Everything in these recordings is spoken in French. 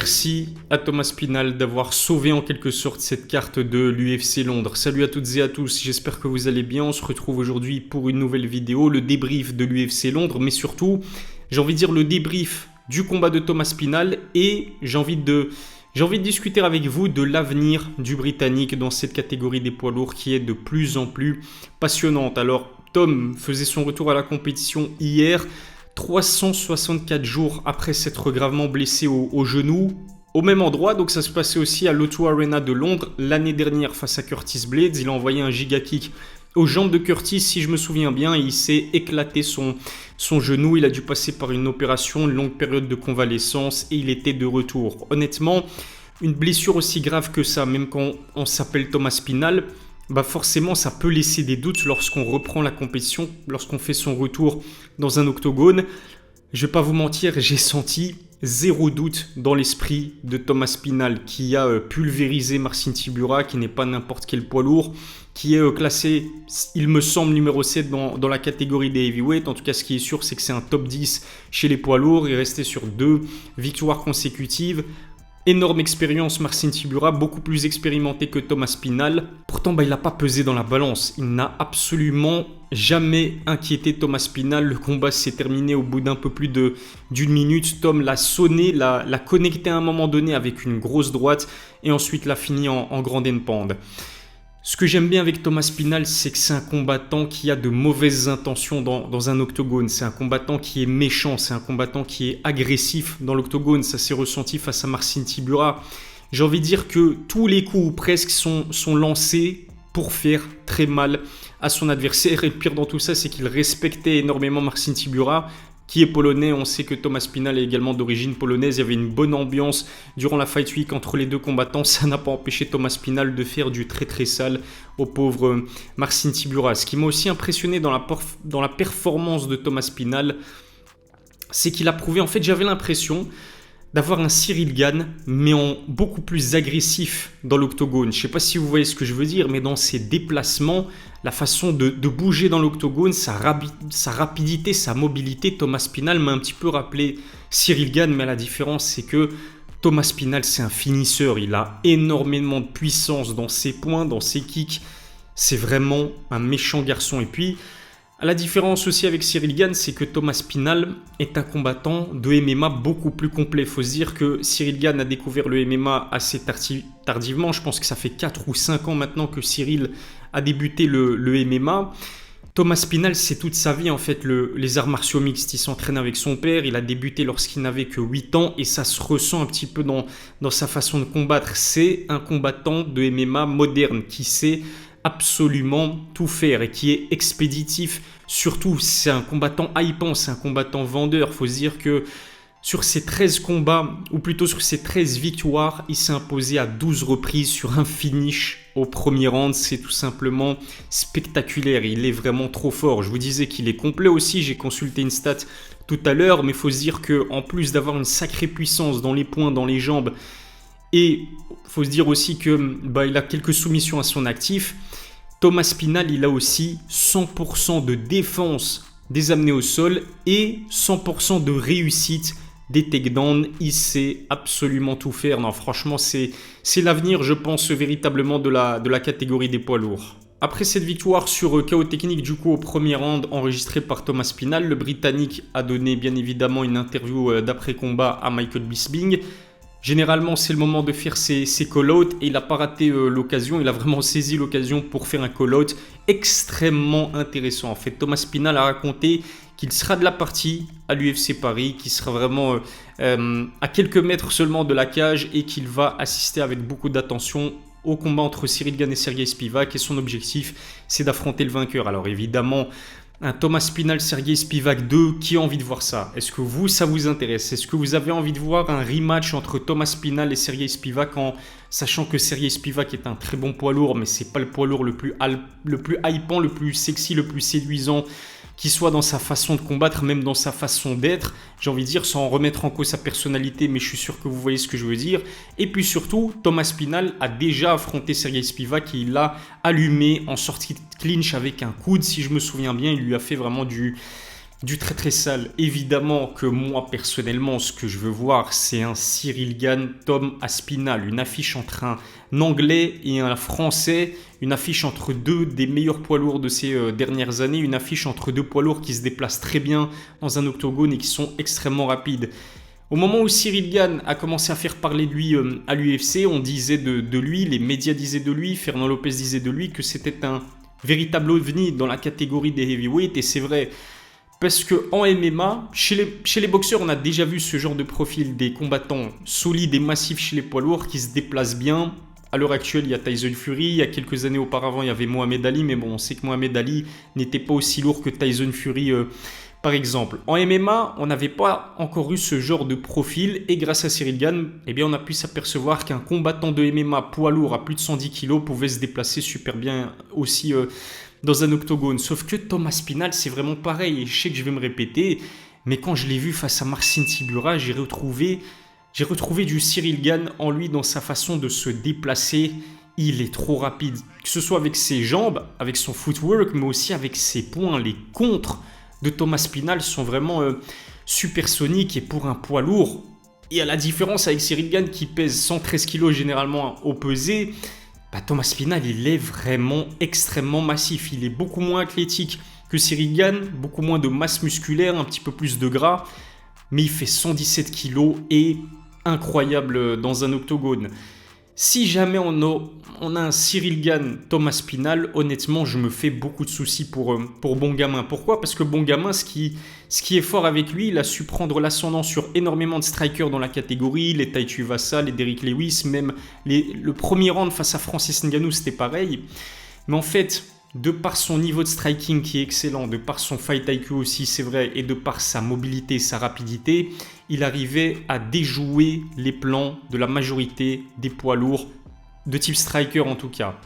merci à Thomas Spinal d'avoir sauvé en quelque sorte cette carte de l'UFC Londres. Salut à toutes et à tous, j'espère que vous allez bien. On se retrouve aujourd'hui pour une nouvelle vidéo, le débrief de l'UFC Londres, mais surtout, j'ai envie de dire le débrief du combat de Thomas Spinal et j'ai envie de discuter avec vous de l'avenir du Britannique dans cette catégorie des poids lourds qui est de plus en plus passionnante. Alors, Tom faisait son retour à la compétition hier, 364 jours après s'être gravement blessé au genou, au même endroit. Donc ça se passait aussi à l'O2 Arena de Londres l'année dernière face à Curtis Blaydes. Il a envoyé un giga kick aux jambes de Curtis, si je me souviens bien, il s'est éclaté son genou. Il a dû passer par une opération, une longue période de convalescence et il était de retour. Honnêtement, une blessure aussi grave que ça, même quand on s'appelle Thomas Spinal, forcément ça peut laisser des doutes lorsqu'on reprend la compétition, lorsqu'on fait son retour dans un octogone. Je vais pas vous mentir, j'ai senti zéro doute dans l'esprit de Thomas Spinal qui a pulvérisé Marcin Tybura, qui n'est pas n'importe quel poids lourd, qui est classé, il me semble, numéro 7 dans la catégorie des heavyweights. En tout cas, ce qui est sûr, c'est que c'est un top 10 chez les poids lourds. Il est resté sur 2 victoires consécutives. Énorme expérience, Marcin Tybura, beaucoup plus expérimenté que Thomas Spinal. Pourtant, il n'a pas pesé dans la balance. Il n'a absolument jamais inquiété Thomas Spinal. Le combat s'est terminé au bout d'un peu plus d'une minute. Tom l'a sonné, l'a connecté à un moment donné avec une grosse droite et ensuite l'a fini en grand handpand. Ce que j'aime bien avec Thomas Spinal, c'est que c'est un combattant qui a de mauvaises intentions dans un octogone. C'est un combattant qui est méchant, c'est un combattant qui est agressif dans l'octogone. Ça s'est ressenti face à Marcin Tybura. J'ai envie de dire que tous les coups presque sont lancés pour faire très mal à son adversaire. Et le pire dans tout ça, c'est qu'il respectait énormément Marcin Tybura, qui est polonais. On sait que Thomas Spinal est également d'origine polonaise. Il y avait une bonne ambiance durant la Fight Week entre les deux combattants. Ça n'a pas empêché Thomas Spinal de faire du très très sale au pauvre Marcin Tybura. Ce qui m'a aussi impressionné dans la performance de Thomas Spinal, c'est qu'il a prouvé, en fait j'avais l'impression d'avoir un Cyril Gane, mais en beaucoup plus agressif dans l'octogone. Je ne sais pas si vous voyez ce que je veux dire, mais dans ses déplacements, la façon de bouger dans l'octogone, sa rapidité, sa mobilité, Thomas Spinal m'a un petit peu rappelé Cyril Gane, mais la différence, c'est que Thomas Spinal, c'est un finisseur. Il a énormément de puissance dans ses points, dans ses kicks. C'est vraiment un méchant garçon. Et puis, la différence aussi avec Cyril Gane, c'est que Thomas Spinal est un combattant de MMA beaucoup plus complet. Il faut se dire que Cyril Gane a découvert le MMA assez tardivement. Je pense que ça fait 4 ou 5 ans maintenant que Cyril a débuté le MMA. Thomas Spinal, c'est toute sa vie en fait les arts martiaux mixtes. Il s'entraîne avec son père, il a débuté lorsqu'il n'avait que 8 ans et ça se ressent un petit peu dans sa façon de combattre. C'est un combattant de MMA moderne qui sait absolument tout faire et qui est expéditif. Surtout, c'est un combattant hypant, c'est un combattant vendeur. Il faut se dire que sur ses 13 combats, ou plutôt sur ses 13 victoires, il s'est imposé à 12 reprises sur un finish au premier round. C'est tout simplement spectaculaire. Il est vraiment trop fort. Je vous disais qu'il est complet aussi. J'ai consulté une stat tout à l'heure, mais il faut se dire qu'en plus d'avoir une sacrée puissance dans les poings, dans les jambes, et il faut se dire aussi que il a quelques soumissions à son actif. Thomas Spinal, il a aussi 100% de défense des amenés au sol et 100% de réussite des takedowns. Il sait absolument tout faire. Non, franchement, c'est l'avenir, je pense, véritablement de la catégorie des poids lourds. Après cette victoire sur KO technique du coup au premier round enregistré par Thomas Spinal, le Britannique a donné bien évidemment une interview d'après-combat à Michael Bisping. Généralement, c'est le moment de faire ses call-outs et il n'a pas raté l'occasion. Il a vraiment saisi l'occasion pour faire un call-out extrêmement intéressant. En fait, Thomas Spinal a raconté qu'il sera de la partie à l'UFC Paris, qu'il sera vraiment à quelques mètres seulement de la cage et qu'il va assister avec beaucoup d'attention au combat entre Cyril Gane et Sergey Spivak. Et son objectif, c'est d'affronter le vainqueur. Alors évidemment, un Thomas Spinal, Sergey Spivak 2, qui a envie de voir ça? Est-ce que ça vous intéresse? Est-ce que vous avez envie de voir un rematch entre Thomas Spinal et Sergey Spivak, en sachant que Sergey Spivak est un très bon poids lourd, mais c'est pas le poids lourd le plus hypant, le plus sexy, le plus séduisant qui soit dans sa façon de combattre, même dans sa façon d'être, j'ai envie de dire, sans remettre en cause sa personnalité, mais je suis sûr que vous voyez ce que je veux dire. Et puis surtout, Thomas Spinal a déjà affronté Sergey Spivak et il l'a allumé en sortie de clinch avec un coude, si je me souviens bien. Il lui a fait vraiment du du très très sale. Évidemment que moi personnellement ce que je veux voir c'est un Cyril Gane, Tom Aspinall, une affiche entre un anglais et un français, une affiche entre deux des meilleurs poids lourds de ces dernières années, une affiche entre deux poids lourds qui se déplacent très bien dans un octogone et qui sont extrêmement rapides. Au moment où Cyril Gane a commencé à faire parler de lui à l'UFC, on disait de lui, les médias disaient de lui, Fernand Lopez disait de lui que c'était un véritable ovni dans la catégorie des heavyweights, et c'est vrai. Parce qu'en MMA, chez les boxeurs, on a déjà vu ce genre de profil, des combattants solides et massifs chez les poids lourds qui se déplacent bien. À l'heure actuelle, il y a Tyson Fury, il y a quelques années auparavant, il y avait Mohamed Ali, mais bon, on sait que Mohamed Ali n'était pas aussi lourd que Tyson Fury, par exemple. En MMA, on n'avait pas encore eu ce genre de profil, et grâce à Cyril Gane, eh bien, on a pu s'apercevoir qu'un combattant de MMA poids lourd à plus de 110 kg pouvait se déplacer super bien aussi dans un octogone. Sauf que Tom Aspinall, c'est vraiment pareil, et je sais que je vais me répéter, mais quand je l'ai vu face à Marcin Tybura, j'ai retrouvé du Cyril Gane en lui dans sa façon de se déplacer. Il est trop rapide, que ce soit avec ses jambes, avec son footwork, mais aussi avec ses poings. Les contres de Tom Aspinall sont vraiment supersoniques, et pour un poids lourd, et à la différence avec Cyril Gane qui pèse 113 kg généralement au pesé, Tom Aspinall il est vraiment extrêmement massif. Il est beaucoup moins athlétique que Cyril Gane, beaucoup moins de masse musculaire, un petit peu plus de gras, mais il fait 117 kg et incroyable dans un octogone. Si jamais on a un Cyril Gane, Tom Aspinall, honnêtement, je me fais beaucoup de soucis pour Bongamin. Pourquoi ? Parce que Bongamin, ce qui est fort avec lui, il a su prendre l'ascendant sur énormément de strikers dans la catégorie, les Tai Tuivasa, les Derrick Lewis, même le premier round face à Francis Ngannou, c'était pareil. Mais en fait, de par son niveau de striking qui est excellent, de par son fight IQ aussi, c'est vrai, et de par sa mobilité, sa rapidité, il arrivait à déjouer les plans de la majorité des poids lourds, de type striker en tout cas.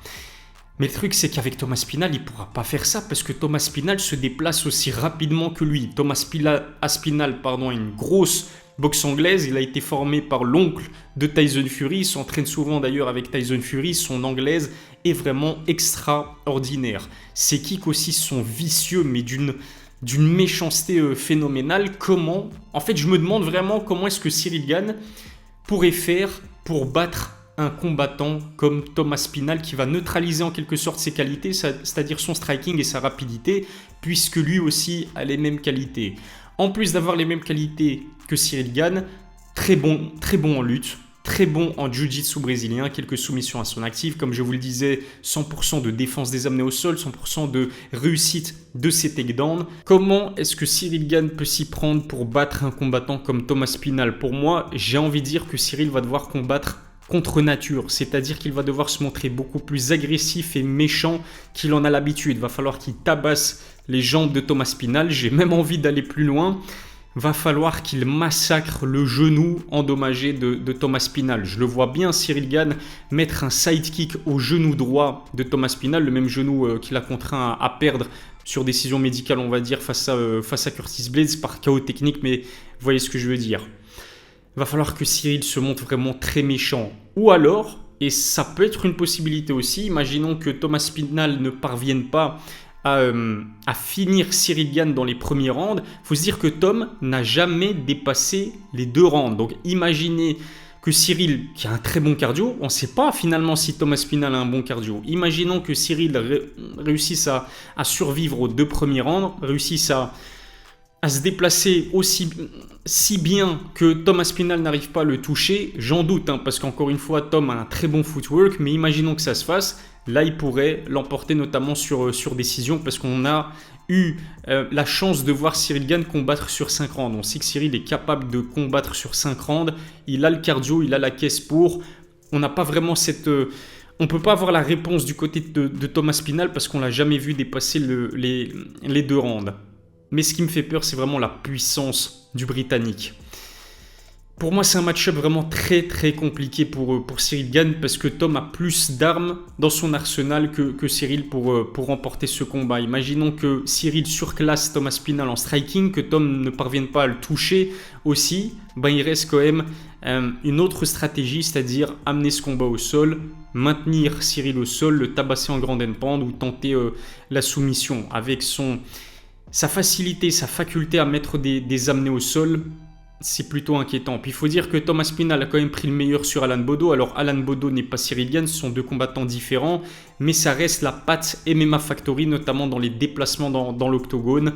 Mais le truc, c'est qu'avec Tom Aspinall, il ne pourra pas faire ça parce que Tom Aspinall se déplace aussi rapidement que lui. Tom Aspinall a une grosse boxe anglaise. Il a été formé par l'oncle de Tyson Fury. Il s'entraîne souvent d'ailleurs avec Tyson Fury. Son anglaise est vraiment extraordinaire. Ses kicks aussi sont vicieux, mais d'une méchanceté phénoménale. En fait, je me demande vraiment comment est-ce que Cyril Gane pourrait faire pour battre un combattant comme Tom Aspinall qui va neutraliser en quelque sorte ses qualités, c'est-à-dire son striking et sa rapidité, puisque lui aussi a les mêmes qualités. En plus d'avoir les mêmes qualités que Cyril Gane, très bon en lutte, très bon en jiu-jitsu brésilien, quelques soumissions à son actif, comme je vous le disais, 100% de défense des amenés au sol, 100% de réussite de ses takedowns. Comment est-ce que Cyril Gane peut s'y prendre pour battre un combattant comme Tom Aspinall ? Pour moi, j'ai envie de dire que Cyril va devoir combattre contre nature, c'est-à-dire qu'il va devoir se montrer beaucoup plus agressif et méchant qu'il en a l'habitude. Va falloir qu'il tabasse les jambes de Tom Aspinall. J'ai même envie d'aller plus loin. Va falloir qu'il massacre le genou endommagé de Tom Aspinall. Je le vois bien, Cyril Gane, mettre un sidekick au genou droit de Tom Aspinall, le même genou qu'il a contraint à perdre sur décision médicale, on va dire, face à Curtis Blaydes par chaos technique, mais vous voyez ce que je veux dire. Va falloir que Cyril se montre vraiment très méchant. Ou alors, et ça peut être une possibilité aussi, imaginons que Tom Aspinall ne parvienne pas à finir Cyril Gane dans les premiers rounds. Il faut se dire que Tom n'a jamais dépassé les 2 rounds. Donc imaginez que Cyril, qui a un très bon cardio, on ne sait pas finalement si Tom Aspinall a un bon cardio. Imaginons que Cyril réussisse à survivre aux 2 premiers rounds, réussisse à se déplacer si bien que Tom Aspinall n'arrive pas à le toucher. J'en doute, parce qu'encore une fois, Tom a un très bon footwork, mais imaginons que ça se fasse. Là, il pourrait l'emporter notamment sur décision, parce qu'on a eu la chance de voir Cyril Gane combattre sur 5 rounds. On sait que Cyril est capable de combattre sur 5 rounds. Il a le cardio, il a la caisse pour. On n'a pas vraiment on ne peut pas avoir la réponse du côté de Tom Aspinall parce qu'on ne l'a jamais vu dépasser les 2 rounds. Mais ce qui me fait peur, c'est vraiment la puissance du Britannique. Pour moi, c'est un match-up vraiment très très compliqué pour Cyril Gane parce que Tom a plus d'armes dans son arsenal que Cyril pour remporter ce combat. Imaginons que Cyril surclasse Tom Aspinall en striking, que Tom ne parvienne pas à le toucher aussi. Il reste quand même une autre stratégie, c'est-à-dire amener ce combat au sol, maintenir Cyril au sol, le tabasser en grand endpoint ou tenter la soumission avec sa facilité, sa faculté à mettre des amenés au sol, c'est plutôt inquiétant. Puis il faut dire que Thomas Pinal a quand même pris le meilleur sur Alan Baudot. Alors Alan Baudot n'est pas Cyril Gane, ce sont deux combattants différents, mais ça reste la patte MMA Factory, notamment dans les déplacements dans l'octogone.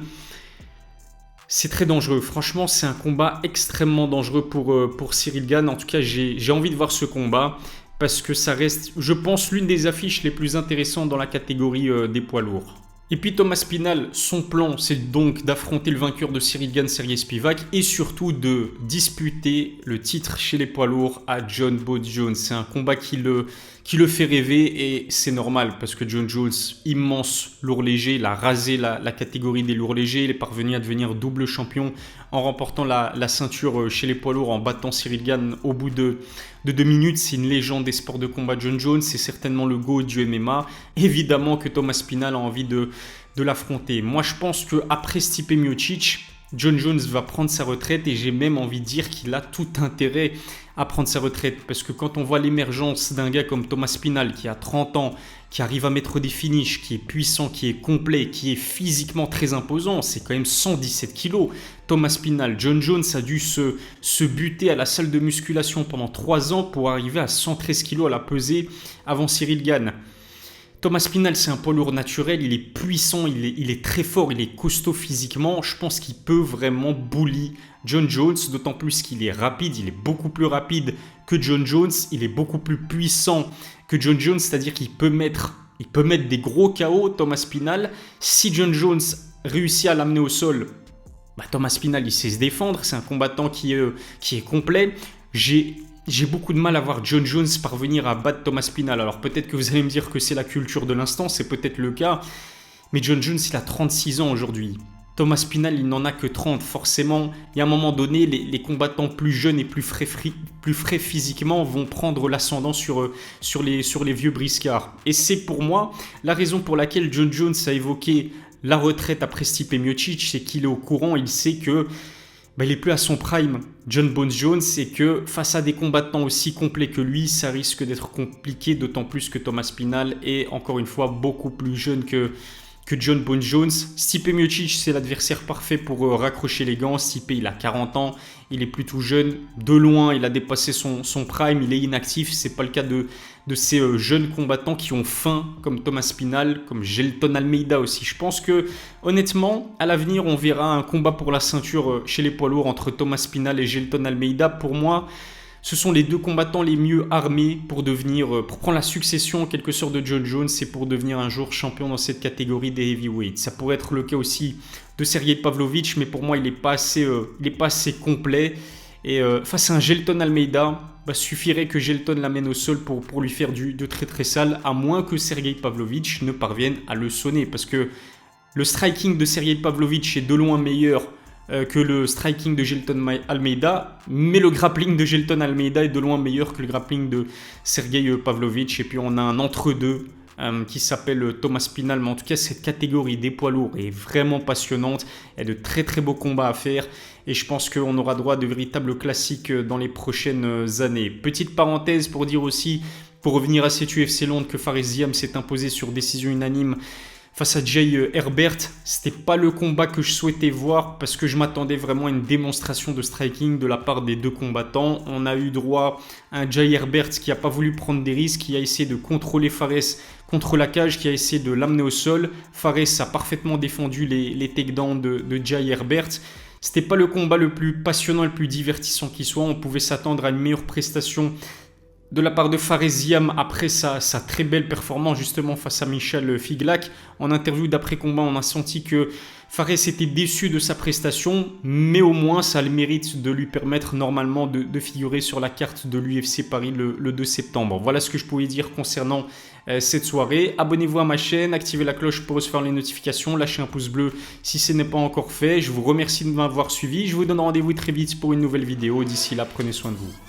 C'est très dangereux. Franchement, c'est un combat extrêmement dangereux pour Cyril Gane. En tout cas, j'ai envie de voir ce combat parce que ça reste, je pense, l'une des affiches les plus intéressantes dans la catégorie des poids lourds. Et puis Thomas Pinal, son plan, c'est donc d'affronter le vainqueur de Cyril Gane, Sergey Spivak, et surtout de disputer le titre chez les poids lourds à Jon Bones Jones. C'est un combat qui le fait rêver, et c'est normal parce que Jon Jones, immense lourd léger, il a rasé la catégorie des lourds légers, il est parvenu à devenir double champion en remportant la ceinture chez les poids lourds, en battant Cyril Gane au bout de 2 minutes. C'est une légende des sports de combat, Jon Jones, c'est certainement le GOAT du MMA. Évidemment que Thomas Pinal a envie de l'affronter. Moi, je pense qu'après Stipe Miocic, Jon Jones va prendre sa retraite, et j'ai même envie de dire qu'il a tout intérêt à prendre sa retraite, parce que quand on voit l'émergence d'un gars comme Thomas Pinal qui a 30 ans, qui arrive à mettre des finishes, qui est puissant, qui est complet, qui est physiquement très imposant, c'est quand même 117 kilos. Thomas Pinal, Jon Jones a dû se buter à la salle de musculation pendant 3 ans pour arriver à 113 kilos à la pesée avant Cyril Gane. Thomas Pinal, c'est un poids lourd naturel, il est puissant, il est très fort, il est costaud physiquement. Je pense qu'il peut vraiment bully Jon Jones, d'autant plus qu'il est rapide, il est beaucoup plus rapide que Jon Jones, il est beaucoup plus puissant que Jon Jones, c'est-à-dire qu'il peut mettre des gros KO, Thomas Pinal. Si Jon Jones réussit à l'amener au sol, Thomas Pinal, il sait se défendre, c'est un combattant qui est complet. J'ai beaucoup de mal à voir Jon Jones parvenir à battre Thomas Pinal. Alors peut-être que vous allez me dire que c'est la culture de l'instant, c'est peut-être le cas. Mais Jon Jones, il a 36 ans aujourd'hui. Thomas Pinal, il n'en a que 30. Forcément, il y a un moment donné, les combattants plus jeunes et plus frais physiquement vont prendre l'ascendant sur les vieux briscards. Et c'est pour moi la raison pour laquelle Jon Jones a évoqué la retraite après Stipe Miocic, c'est qu'il est au courant, il sait que il n'est plus à son prime, Jon Bones Jones, et que face à des combattants aussi complets que lui, ça risque d'être compliqué, d'autant plus que Thomas Pinal est encore une fois beaucoup plus jeune que Jon Bones Jones. Stipe Miocic, c'est l'adversaire parfait pour raccrocher les gants. Stipe, il a 40 ans, il est plutôt jeune, de loin, il a dépassé son prime, il est inactif. C'est pas le cas de ces jeunes combattants qui ont faim, comme Thomas Pinal, comme Gelton Almeida aussi. Je pense que, honnêtement, à l'avenir, on verra un combat pour la ceinture chez les poids lourds entre Thomas Pinal et Gelton Almeida. Pour moi, ce sont les deux combattants les mieux armés pour prendre la succession en quelque sorte de Jon Jones et pour devenir un jour champion dans cette catégorie des heavyweights. Ça pourrait être le cas aussi de Sergey Pavlovich, mais pour moi, il n'est pas assez complet. Et face à un Gelton Almeida, suffirait que Gelton l'amène au sol pour lui faire de très très sale, à moins que Sergey Pavlovich ne parvienne à le sonner. Parce que le striking de Sergey Pavlovich est de loin meilleur que le striking de Gelton Almeida, mais le grappling de Gelton Almeida est de loin meilleur que le grappling de Sergey Pavlovich. Et puis on a un entre-deux qui s'appelle Thomas Pinal. Mais en tout cas, cette catégorie des poids lourds est vraiment passionnante. Il y a de très très beaux combats à faire. Et je pense qu'on aura droit à de véritables classiques dans les prochaines années. Petite parenthèse pour dire aussi, pour revenir à cet UFC Londres, que Fares Ziam s'est imposé sur décision unanime face à Jai Herbert. C'était pas le combat que je souhaitais voir parce que je m'attendais vraiment à une démonstration de striking de la part des deux combattants. On a eu droit à un Jai Herbert qui n'a pas voulu prendre des risques, qui a essayé de contrôler Fares contre la cage, qui a essayé de l'amener au sol. Fares a parfaitement défendu les takedowns de Jai Herbert. C'était pas le combat le plus passionnant, le plus divertissant qui soit. On pouvait s'attendre à une meilleure prestation de la part de Fares Ziam après sa très belle performance justement face à Michel Figlak. En interview d'après-combat, on a senti que Fares était déçu de sa prestation, mais au moins ça a le mérite de lui permettre normalement de figurer sur la carte de l'UFC Paris le 2 septembre. Voilà ce que je pouvais dire concernant cette soirée. Abonnez-vous à ma chaîne, activez la cloche pour recevoir les notifications, lâchez un pouce bleu si ce n'est pas encore fait. Je vous remercie de m'avoir suivi. Je vous donne rendez-vous très vite pour une nouvelle vidéo. D'ici là, prenez soin de vous.